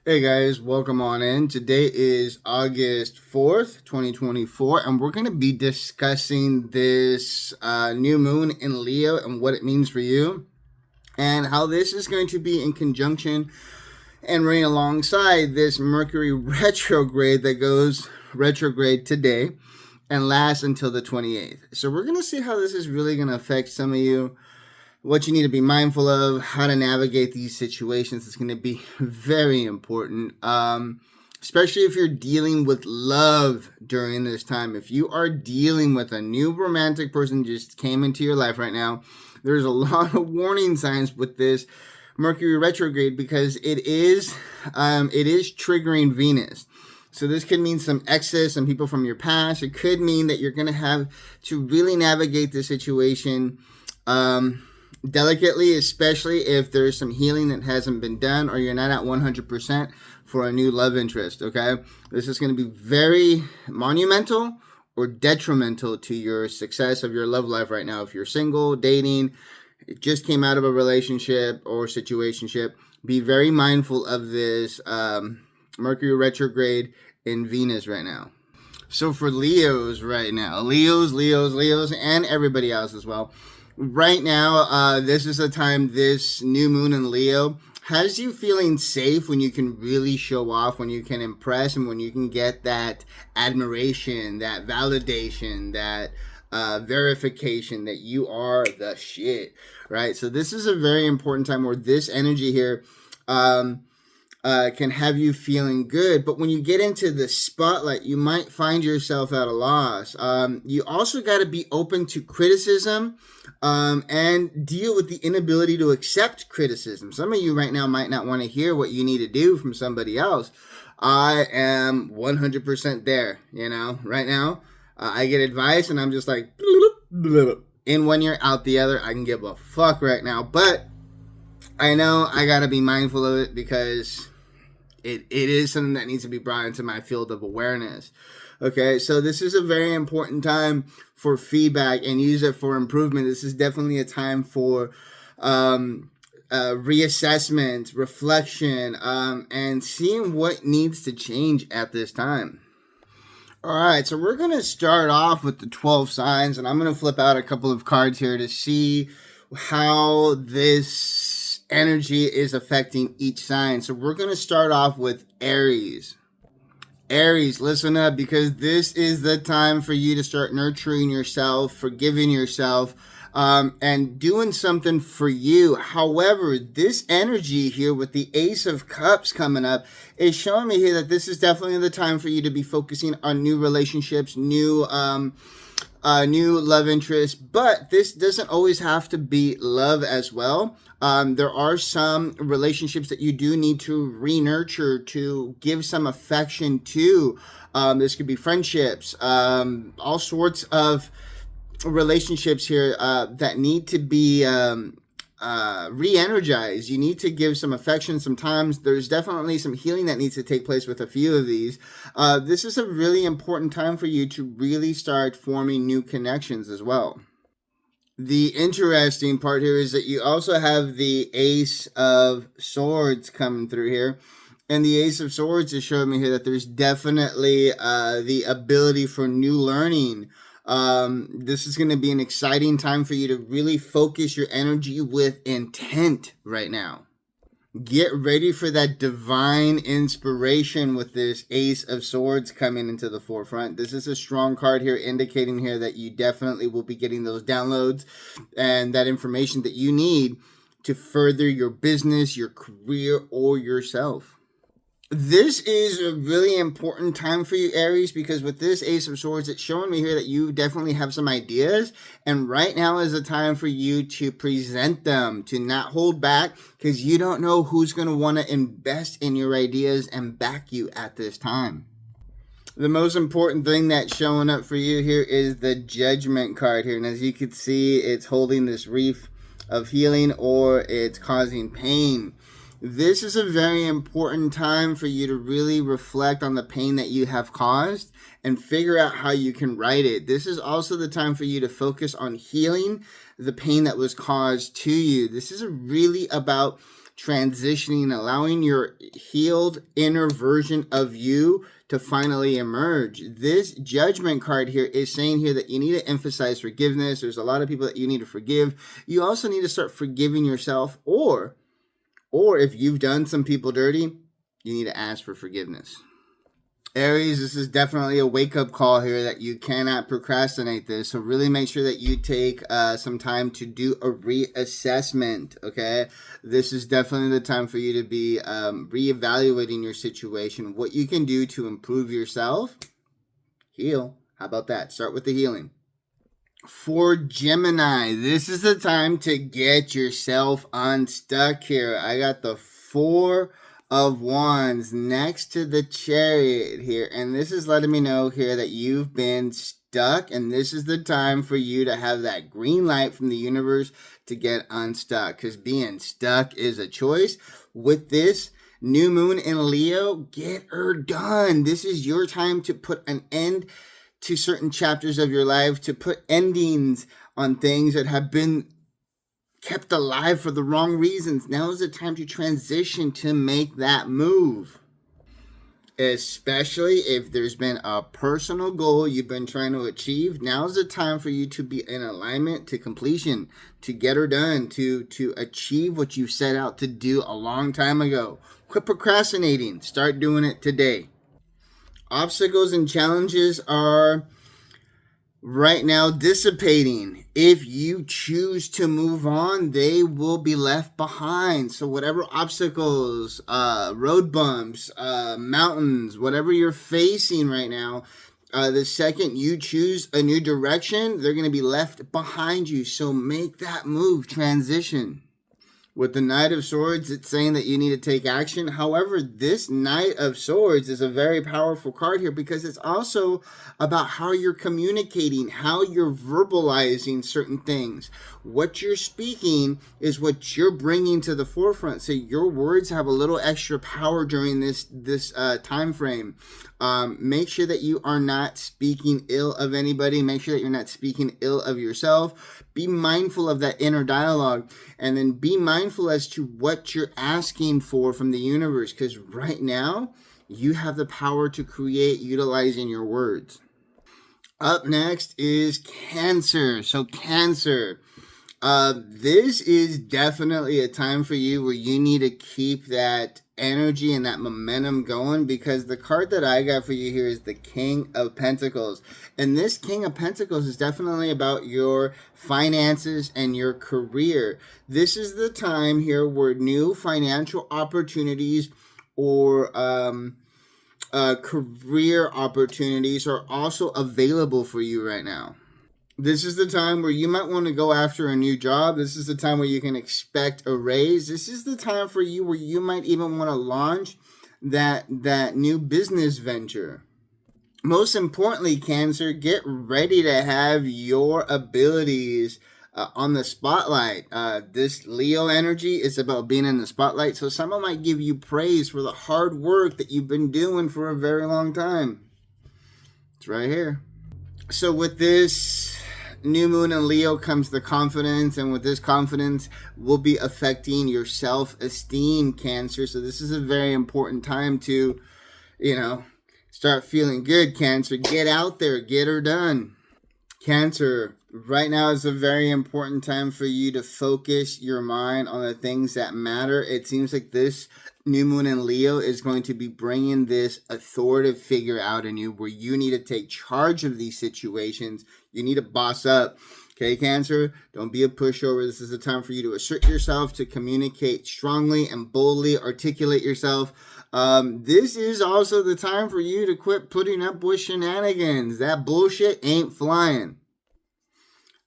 Hey guys, welcome on in. Today is August 4th, 2024, and we're going to be discussing this new moon in Leo and what it means for you, and how this is going to be in conjunction and running alongside this Mercury retrograde that goes retrograde today and lasts until the 28th. So we're going to see how this is really going to affect some of you, what you need to be mindful of, how to navigate these situations. Is going to be very important, especially if you're dealing with love during this time. If you are dealing with a new romantic person just came into your life right now, there's a lot of warning signs with this Mercury retrograde because it is triggering Venus. So this could mean some exes, some people from your past. It could mean that you're going to have to really navigate the situation delicately, especially if there's some healing that hasn't been done or you're not at 100% for a new love interest, okay? This is going to be very monumental or detrimental to your success of your love life right now. If you're single, dating, just came out of a relationship or situationship, be very mindful of this Mercury retrograde in Venus right now. So for Leos right now, Leos, and everybody else as well, right now, this is the time this new moon in Leo has you feeling safe when you can really show off, when you can impress, and when you can get that admiration, that validation, that verification that you are the shit, right? So this is a very important time where this energy here can have you feeling good. But when you get into the spotlight, you might find yourself at a loss. You also got to be open to criticism and deal with the inability to accept criticism. Some of you right now might not want to hear what you need to do from somebody else. I am 100% there, right now. I get advice and I'm just like, in one ear, out the other. I can give a fuck right now. But I know I got to be mindful of it because it is something that needs to be brought into my field of awareness. Okay, so this is a very important time for feedback and use it for improvement. This is definitely a time for reassessment, reflection, and seeing what needs to change at this time. All right, so we're going to start off with the 12 signs, and I'm going to flip out a couple of cards here to see how this energy is affecting each sign. So we're going to start off with Aries. Aries, listen up, because this is the time for you to start nurturing yourself, forgiving yourself, and doing something for you. However, this energy here with the Ace of Cups coming up is showing me here that this is definitely the time for you to be focusing on new relationships, new love interests, but this doesn't always have to be love as well. There are some relationships that you do need to re-nurture, to give some affection to. This could be friendships, all sorts of relationships here that need to be re-energized. You need to give some affection. Sometimes there's definitely some healing that needs to take place with a few of these. This is a really important time for you to really start forming new connections as well. The interesting part here is that you also have the Ace of Swords coming through here. And the Ace of Swords is showing me here that there's definitely the ability for new learning. This is going to be an exciting time for you to really focus your energy with intent right now. Get ready for that divine inspiration with this Ace of Swords coming into the forefront. This is a strong card here, indicating here that you definitely will be getting those downloads and that information that you need to further your business, your career, or yourself. This is a really important time for you, Aries, because with this Ace of Swords, it's showing me here that you definitely have some ideas, and right now is the time for you to present them, to not hold back, because you don't know who's going to want to invest in your ideas and back you at this time. The most important thing that's showing up for you here is the Judgment card here, and as you can see, it's holding this wreath of healing, or it's causing pain. This is a very important time for you to really reflect on the pain that you have caused and figure out how you can right it. This is also the time for you to focus on healing the pain that was caused to you. This is really about transitioning, allowing your healed inner version of you to finally emerge. This Judgment card here is saying here that you need to emphasize forgiveness. There's a lot of people that you need to forgive. You also need to start forgiving yourself, or if you've done some people dirty, you need to ask for forgiveness. Aries, this is definitely a wake-up call here that you cannot procrastinate this. So really make sure that you take some time to do a reassessment, okay? This is definitely the time for you to be reevaluating your situation, what you can do to improve yourself. Heal. How about that? Start with the healing. For Gemini, this is the time to get yourself unstuck here. I got the Four of Wands next to the Chariot here, and this is letting me know here that you've been stuck, and this is the time for you to have that green light from the universe to get unstuck, because being stuck is a choice. With this new moon in Leo, get her done. This is your time to put an end to certain chapters of your life, to put endings on things that have been kept alive for the wrong reasons. Now is the time to transition, to make that move. Especially if there's been a personal goal you've been trying to achieve. Now is the time for you to be in alignment to completion, to get her done, to achieve what you set out to do a long time ago. Quit procrastinating. Start doing it today. Obstacles and challenges are right now dissipating. If you choose to move on, they will be left behind. So whatever obstacles, road bumps, mountains, whatever you're facing right now, the second you choose a new direction, they're going to be left behind you. So make that move, transition. With the Knight of Swords, it's saying that you need to take action. However, this Knight of Swords is a very powerful card here because it's also about how you're communicating, how you're verbalizing certain things. What you're speaking is what you're bringing to the forefront. So your words have a little extra power during this time frame. Make sure that you are not speaking ill of anybody. Make sure that you're not speaking ill of yourself. Be mindful of that inner dialogue, and then be mindful as to what you're asking for from the universe, because right now you have the power to create utilizing your words. Up next is Cancer. So Cancer, this is definitely a time for you where you need to keep that energy and that momentum going, because the card that I got for you here is the King of Pentacles. And this King of Pentacles is definitely about your finances and your career. This is the time here where new financial opportunities or career opportunities are also available for you right now. This is the time where you might want to go after a new job. This is the time where you can expect a raise. This is the time for you where you might even want to launch that new business venture. Most importantly, Cancer, get ready to have your abilities on the spotlight. This Leo energy is about being in the spotlight. So someone might give you praise for the hard work that you've been doing for a very long time. It's right here. So with this new moon in Leo comes the confidence, and with this confidence will be affecting your self-esteem, Cancer. So this is a very important time to, start feeling good, Cancer. Get out there, get her done. Cancer, right now is a very important time for you to focus your mind on the things that matter. It seems like this new moon in Leo is going to be bringing this authoritative figure out in you, where you need to take charge of these situations. You need to boss up. Okay, Cancer, don't be a pushover. This is the time for you to assert yourself, to communicate strongly and boldly, articulate yourself. This is also the time for you to quit putting up with shenanigans. That bullshit ain't flying.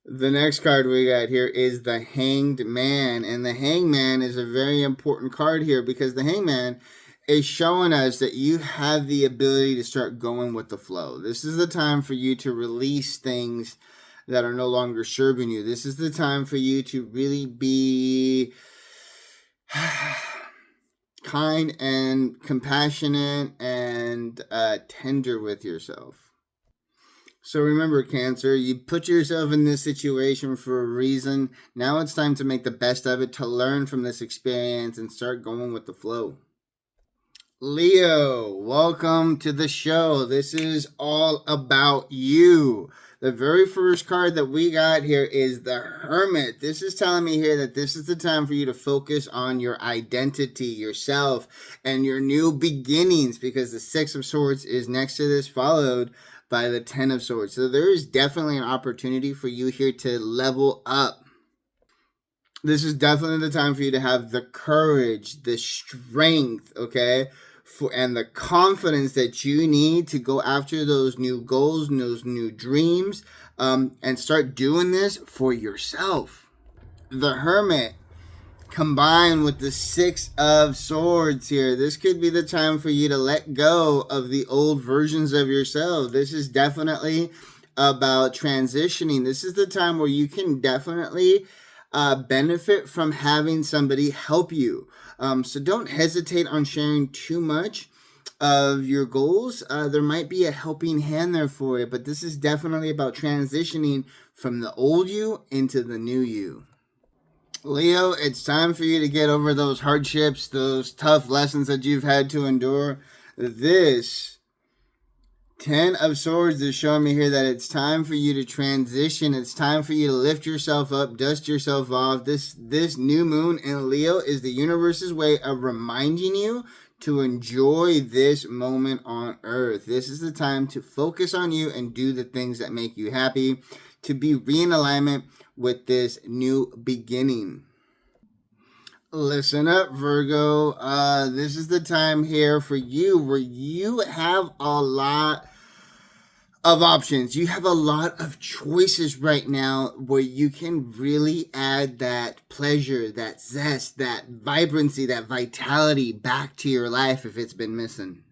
The next card we got here is the Hanged Man. And the Hanged Man is a very important card here, because the Hanged Man is showing us that you have the ability to start going with the flow. This is the time for you to release things that are no longer serving you. This is the time for you to really be kind and compassionate and tender with yourself. So remember, Cancer, you put yourself in this situation for a reason. Now it's time to make the best of it, to learn from this experience and start going with the flow. Leo, welcome to the show. This is all about you. The very first card that we got here is the Hermit. This is telling me here that this is the time for you to focus on your identity, yourself, and your new beginnings, because the Six of Swords is next to this, followed by the Ten of Swords. So there is definitely an opportunity for you here to level up. This is definitely the time for you to have the courage, the strength, okay, and the confidence that you need to go after those new goals and those new dreams, and start doing this for yourself. The Hermit combined with the Six of Swords here, this could be the time for you to let go of the old versions of yourself. This is definitely about transitioning. This is the time where you can definitely benefit from having somebody help you. So don't hesitate on sharing too much of your goals. There might be a helping hand there for you, but this is definitely about transitioning from the old you into the new you. Leo, it's time for you to get over those hardships, those tough lessons that you've had to endure. This Ten of Swords is showing me here that it's time for you to transition. It's time for you to lift yourself up, dust yourself off. This new moon in Leo is the universe's way of reminding you to enjoy this moment on Earth. This is the time to focus on you and do the things that make you happy, to be in alignment with this new beginning. Listen up, Virgo. This is the time here for you where you have a lot of options. You have a lot of choices right now where you can really add that pleasure, that zest, that vibrancy, that vitality back to your life if it's been missing.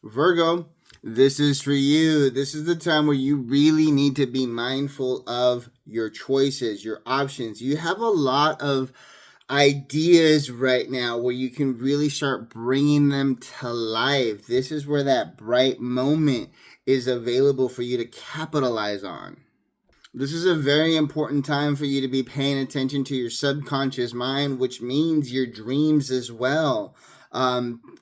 Virgo, this is for you. This is the time where you really need to be mindful of your choices, your options. You have a lot of ideas right now where you can really start bringing them to life. This is where that bright moment is available for you to capitalize on. This is a very important time for you to be paying attention to your subconscious mind, which means your dreams as well.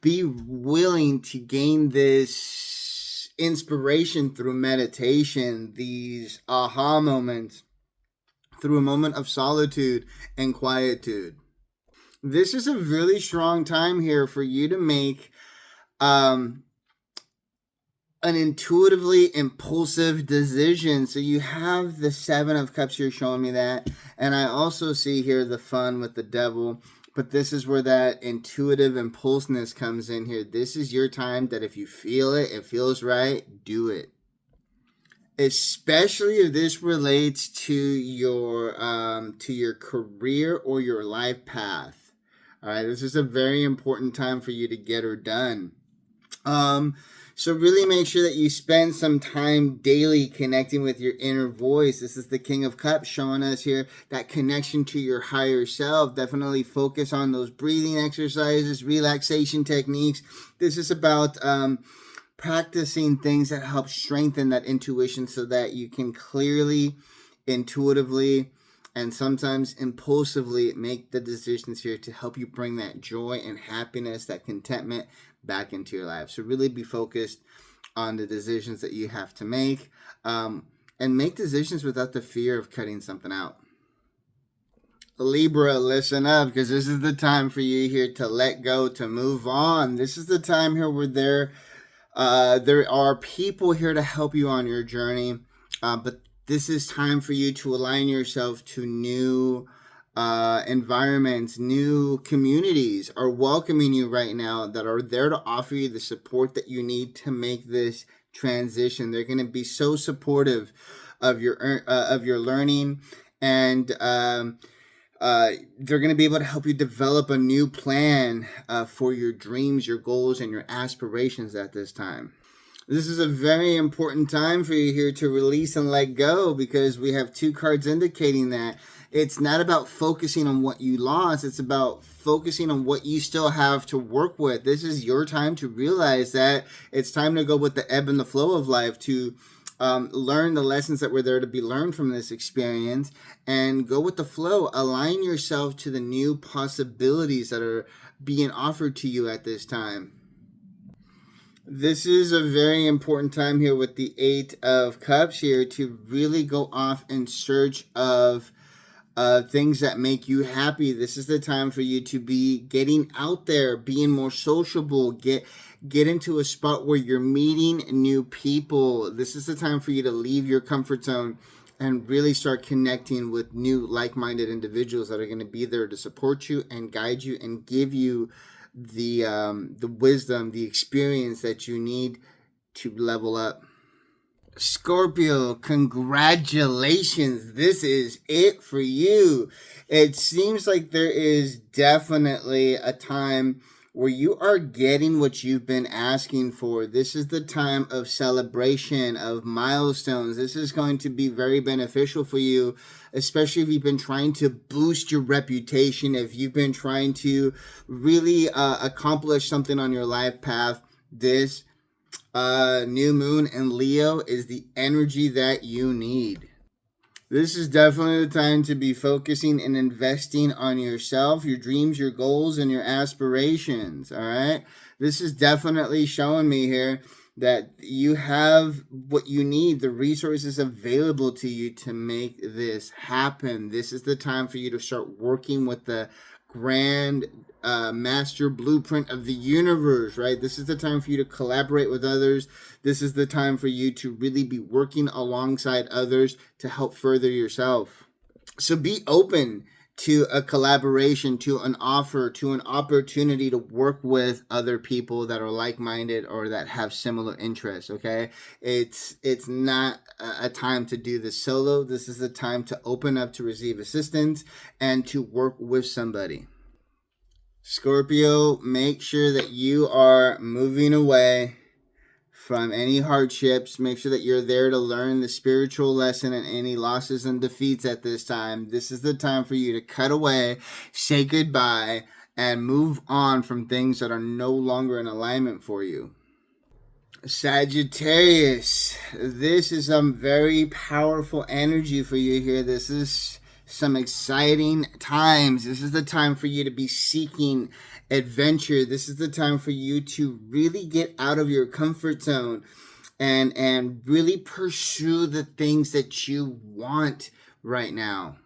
Be willing to gain this inspiration through meditation, these aha moments, through a moment of solitude and quietude. This is a really strong time here for you to make an intuitively impulsive decision. So you have the Seven of Cups here showing me that. And I also see here the fun with the Devil. But this is where that intuitive impulsiveness comes in here. This is your time that if you feel it, it feels right, do it. Especially if this relates to your career or your life path. All right, this is a very important time for you to get her done. So really make sure that you spend some time daily connecting with your inner voice. This is the King of Cups showing us here that connection to your higher self. Definitely focus on those breathing exercises, relaxation techniques. This is about practicing things that help strengthen that intuition so that you can clearly, intuitively, and sometimes impulsively make the decisions here to help you bring that joy and happiness, that contentment back into your life. So really be focused on the decisions that you have to make, and make decisions without the fear of cutting something out. Libra, listen up, because this is the time for you here to let go, to move on. This is the time here where there are people here to help you on your journey, but this is time for you to align yourself to new environments. New communities are welcoming you right now that are there to offer you the support that you need to make this transition. They're going to be so supportive of your learning, and they're going to be able to help you develop a new plan for your dreams, your goals, and your aspirations at this time. This is a very important time for you here to release and let go, because we have two cards indicating that. It's not about focusing on what you lost. It's about focusing on what you still have to work with. This is your time to realize that it's time to go with the ebb and the flow of life, to Learn the lessons that were there to be learned from this experience, and go with the flow. Align yourself to the new possibilities that are being offered to you at this time. This is a very important time here with the Eight of Cups here to really go off in search of things that make you happy. This is the time for you to be getting out there, being more sociable, get into a spot where you're meeting new people. This is the time for you to leave your comfort zone and really start connecting with new like-minded individuals that are going to be there to support you and guide you and give you the wisdom, the experience that you need to level up. Scorpio, congratulations. This is it for you. It seems like there is definitely a time where you are getting what you've been asking for. This is the time of celebration, of milestones. This is going to be very beneficial for you, especially if you've been trying to boost your reputation, if you've been trying to really accomplish something on your life path. This new moon in Leo is the energy that you need. This is definitely the time to be focusing and investing on yourself, your dreams, your goals, and your aspirations, all right? This is definitely showing me here that you have what you need, the resources available to you to make this happen. This is the time for you to start working with the grand master blueprint of the universe, right? This is the time for you to collaborate with others. This is the time for you to really be working alongside others to help further yourself. So be open to a collaboration, to an offer, to an opportunity to work with other people that are like-minded or that have similar interests, okay? It's not a time to do this solo. This is the time to open up to receive assistance and to work with somebody. Scorpio, make sure that you are moving away from any hardships. Make sure that you're there to learn the spiritual lesson and any losses and defeats at this time. This is the time for you to cut away, say goodbye, and move on from things that are no longer in alignment for you. Sagittarius, this is some very powerful energy for you here. This is some exciting times. This is the time for you to be seeking adventure. This is the time for you to really get out of your comfort zone and really pursue the things that you want right now.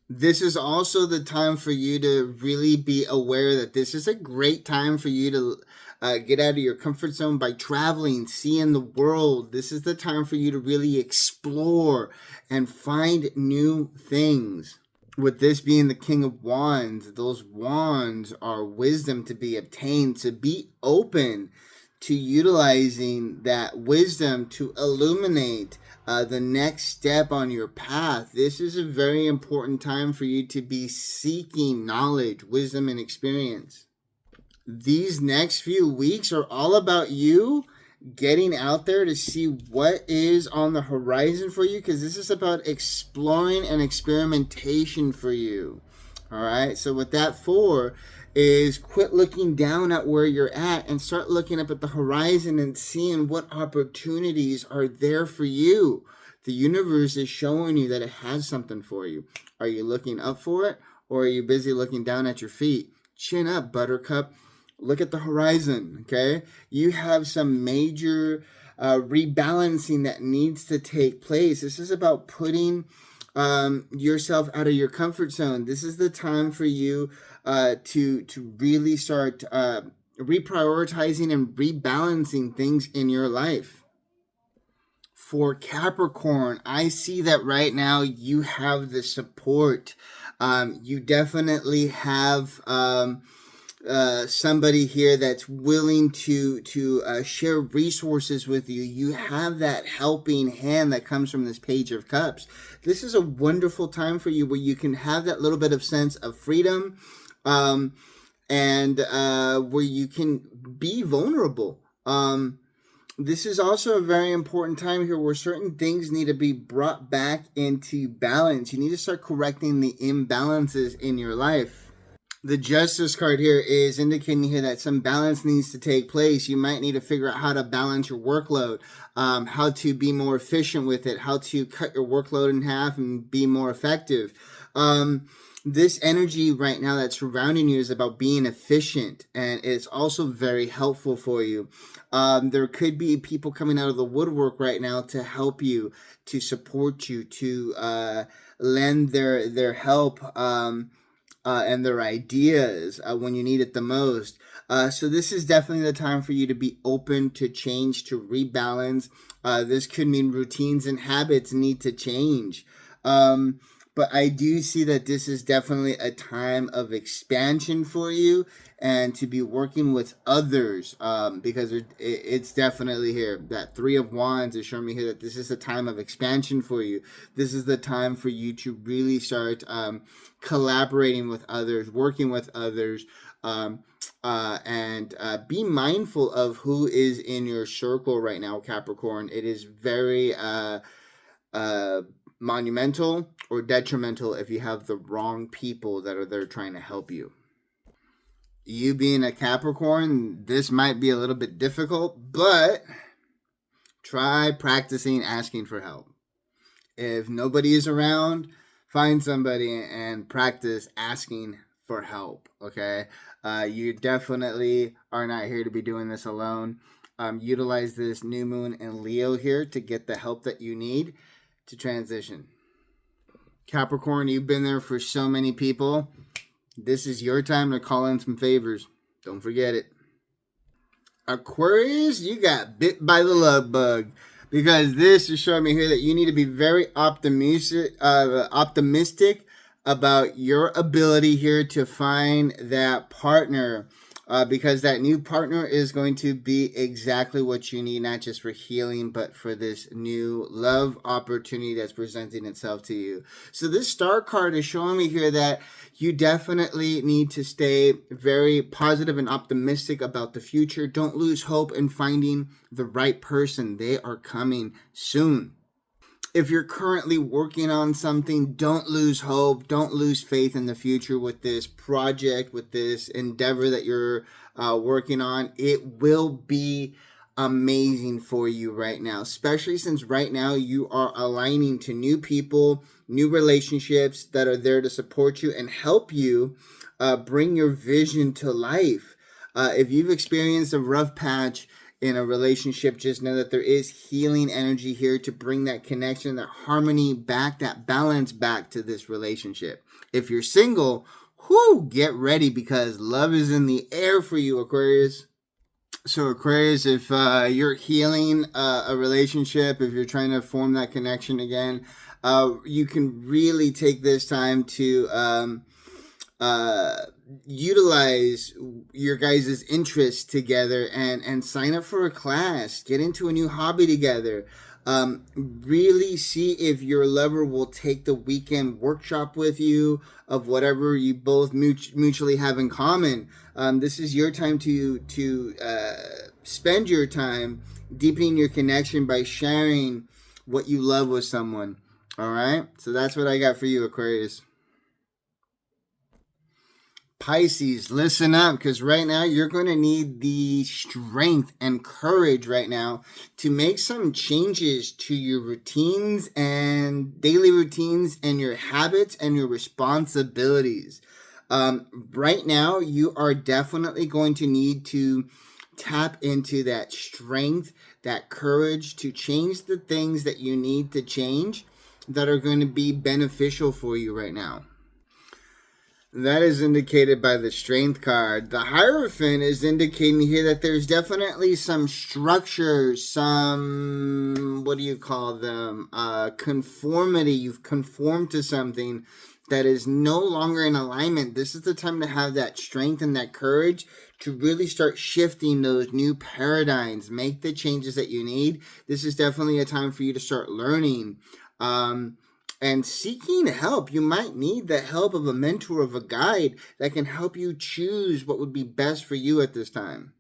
This is also the time for you to really be aware that this is a great time for you to get out of your comfort zone by traveling, seeing the world. This is the time for you to really explore and find new things. With this being the King of Wands, those wands are wisdom to be obtained. To be open to utilizing that wisdom to illuminate the next step on your path. This is a very important time for you to be seeking knowledge, wisdom, and experience. These next few weeks are all about you getting out there to see what is on the horizon for you, because this is about exploring and experimentation for you. All right, so what that for is quit looking down at where you're at and start looking up at the horizon and seeing what opportunities are there for you. The universe is showing you that it has something for you. Are you looking up for it, or are you busy looking down at your feet? Chin up, buttercup. Look at the horizon, okay? You have some major rebalancing that needs to take place. This is about putting yourself out of your comfort zone. This is the time for you to really start reprioritizing and rebalancing things in your life. For Capricorn, I see that right now you have the support. You definitely have somebody here that's willing to share resources with you. You have that helping hand that comes from this Page of Cups. This is a wonderful time for you where you can have that little bit of sense of freedom and where you can be vulnerable. This is also a very important time here where certain things need to be brought back into balance. You need to start correcting the imbalances in your life. The Justice card here is indicating here that some balance needs to take place. You might need to figure out how to balance your workload, how to be more efficient with it, how to cut your workload in half and be more effective. This energy right now that's surrounding you is about being efficient, and it's also very helpful for you. There could be people coming out of the woodwork right now to help you, to support you, to lend their help. And their ideas when you need it the most. So this is definitely the time for you to be open to change, to rebalance. This could mean routines and habits need to change. But I do see that this is definitely a time of expansion for you and to be working with others, because it's definitely here. That Three of Wands is showing me here that this is a time of expansion for you. This is the time for you to really start collaborating with others, working with others, and be mindful of who is in your circle right now, Capricorn. It is very monumental or detrimental if you have the wrong people that are there trying to help you. You being a Capricorn, this might be a little bit difficult, but try practicing asking for help. If nobody is around, find somebody and practice asking for help, okay? You definitely are not here to be doing this alone. Utilize this new moon in Leo here to get the help that you need to transition. Capricorn, you've been there for so many people. This is your time to call in some favors. Don't forget it. Aquarius, you got bit by the love bug, because this is showing me here that you need to be very optimistic about your ability here to find that partner, because that new partner is going to be exactly what you need, not just for healing, but for this new love opportunity that's presenting itself to you. So this star card is showing me here that you definitely need to stay very positive and optimistic about the future. Don't lose hope in finding the right person. They are coming soon. If you're currently working on something, don't lose hope. Don't lose faith in the future with this project, with this endeavor that you're working on. It will be amazing for you right now, especially since right now you are aligning to new people, new relationships that are there to support you and help you bring your vision to life. If you've experienced a rough patch in a relationship, just know that there is healing energy here to bring that connection, that harmony back, that balance back to this relationship. If you're single, get ready, because love is in the air for you, Aquarius. So Aquarius, if you're healing a relationship, if you're trying to form that connection again, you can really take this time to utilize your guys' interests together and sign up for a class, get into a new hobby together. Really see if your lover will take the weekend workshop with you of whatever you both mutually have in common. This is your time to spend your time deepening your connection by sharing what you love with someone. All right? So that's what I got for you, Aquarius. Pisces, listen up, because right now you're going to need the strength and courage right now to make some changes to your routines and daily routines and your habits and your responsibilities. Right now, you are definitely going to need to tap into that strength, that courage to change the things that you need to change that are going to be beneficial for you right now. That is indicated by the Strength card. The Hierophant is indicating here that there's definitely some structure, some, what do you call them, conformity. You've conformed to something that is no longer in alignment. This is the time to have that strength and that courage to really start shifting those new paradigms, make the changes that you need. This is definitely a time for you to start learning, and seeking help. You might need the help of a mentor, of a guide that can help you choose what would be best for you at this time.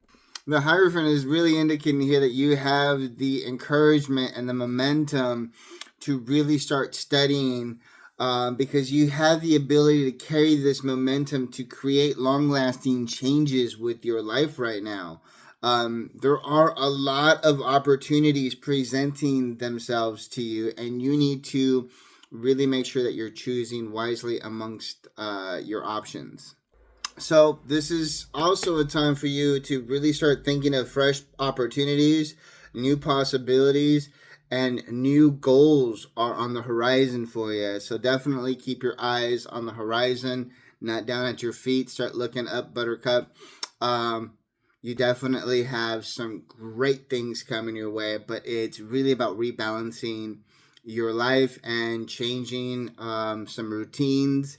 The Hierophant is really indicating here that you have the encouragement and the momentum to really start studying because you have the ability to carry this momentum to create long-lasting changes with your life right now. There are a lot of opportunities presenting themselves to you, and you need to really make sure that you're choosing wisely amongst your options. So this is also a time for you to really start thinking of fresh opportunities, new possibilities, and new goals are on the horizon for you. So definitely keep your eyes on the horizon, not down at your feet. Start looking up, Buttercup. Um, you definitely have some great things coming your way, but it's really about rebalancing your life and changing some routines.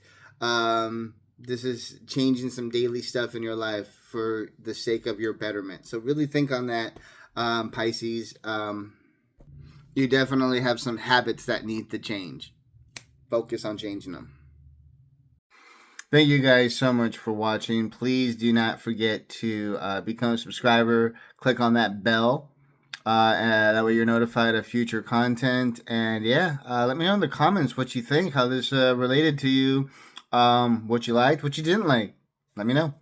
This is changing some daily stuff in your life for the sake of your betterment. So really think on that, Pisces. You definitely have some habits that need to change. Focus on changing them. Thank you guys so much for watching. Please do not forget to become a subscriber. Click on that bell. And that way you're notified of future content. And yeah, let me know in the comments what you think, how this related to you, what you liked, what you didn't like. Let me know.